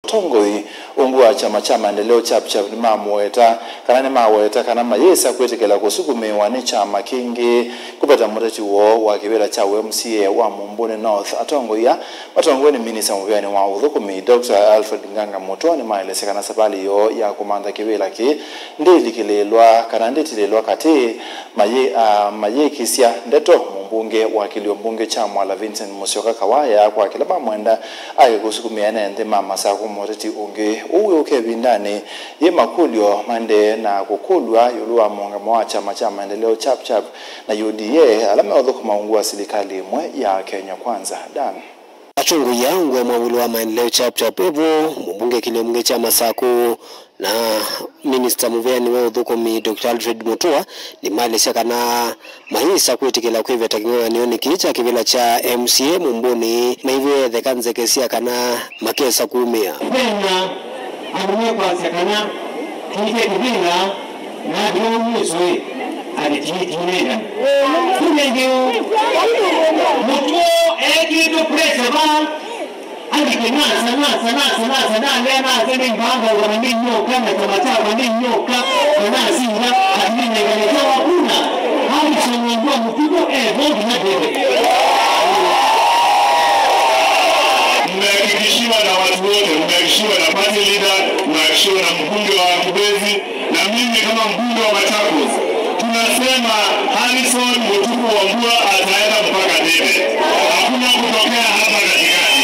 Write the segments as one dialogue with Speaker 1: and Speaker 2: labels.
Speaker 1: Tongoi ungu wa chama maendeleo chap ni mamweta kana ni maweta kana mayesa kwetekela kusukumiwa ni chama kingi kupata muteti wo wa kibela cha MCA wa Mumbuni North atongoya watongoni minisa mubyani wa uthukumi Dr. Alfred Nganga Mutua ni maelese kana sabali yo ya komanda kibela ki ndilikilelwa kana nditilelwa kati maye kisia ndeto mbunge wa kiliombunge cha Mwala Vincent Musyoka Kawaya kwa kila bamwenda aye kusukumiana ndi mama sa kumoteti unge uwe ukebindani ye makulyo mande na kukulwa yulua muungamo wa chama maendeleo chap na UDA alama udhukuma ungu wa serikali mwe ya Kenya Kwanza Dan
Speaker 2: achungu yangu wa mwavulu wa maendeleo chap evo mbunge kiliombunge chama saku na Minister Muvyani wa uthukumi Dr. Alfred Mutua ni mali kana mahisa kwetikela kwiveta kingoya nioni kicha kivila cha MCA Mumbuni maiwe thekanze kesia kana makesa kuumia
Speaker 3: pena amuye kwa sakana kike kivila na bio mwisoi alitinega kunendio Mutua ekido presaba Alipena sana lena zene mbanga wa ninyoka na tamataba ninyoka na sina adine galewa kuna hali changwa mpigo bogi na debe mmehakikishiwa na watu wote mmehakikishiwa na party leader mmehakikishiwa na mbunge wa Kibezi na mimi kama mbunge wa Machakos tunasema Harrison Mutuku Wambua ataenda mpaka debe hakuna kutokea hapa katikati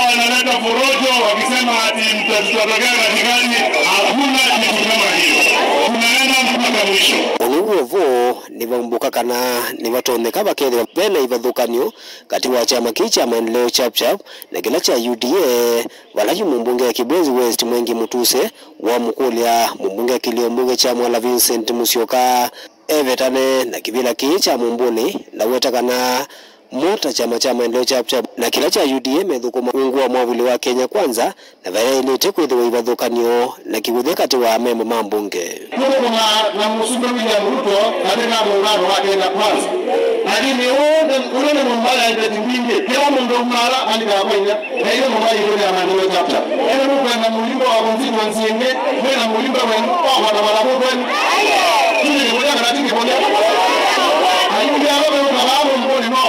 Speaker 3: wanaleta forojo wakisema ati mtatokea katikati hakuna kitu kama hiyo tunaenda mpaka mwisho
Speaker 2: unuvo nivambuka kana nivatondeka bakele bena ivadhukanyo kati wa chama kicha maendeleo chap na kila cha UDA walaji mbunge ya Kibwezi West Mwengi Mutuse wa Mukulia mbunge kiliombunge cha Mwala Vincent Musyoka evetane na kibila kicha Mumbuni na weta kana mota chama maendeleo chap na kila cha UDA medhukuma ungu wa mwavuli wa Kenya Kwanza na vaya ilete kwithiwa ivadhukanio na kiguthe kati wa memba mambunge
Speaker 3: na musuko William Ruto katika muungano wa Kenya Kwanza lakini ule ni mbaya ile timbinge kila mundu mara andika kwenda na ile mbaya ile ya maendeleo chap ile mungu na mulimbo wa constituency yenyewe na mulimbo wa na wala kwenu ile ni moja katika kwa ayudia roho na baba mboni no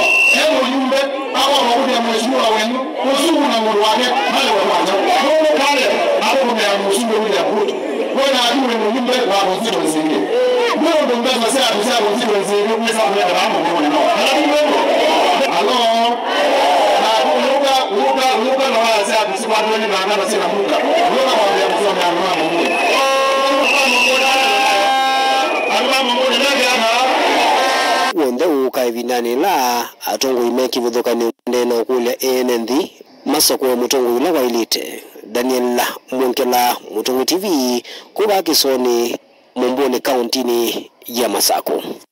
Speaker 3: yumbe hawa maudi ya mheshimiwa wenu usugu na mwili wake pale wa kwanza kwa pale hapo kwa mheshimiwa William Ruto kwa adui ni yumbe wa constituency nyingine ndio mbona sasa tusha constituency nyingine kwa sababu ya baba mboni no halo Luka na wala sasa tusikwatu ni maana sina muda Luka wa ya kusoma ya mama mboni
Speaker 2: wonde ukaivindani la atongo imeki vudhukani ndena kulia NND masoko wa mutongo ila wa ilite Daniel la Mwenkela Mutongo TV kuba Kisoni Mumbuni kauntini ya Masako.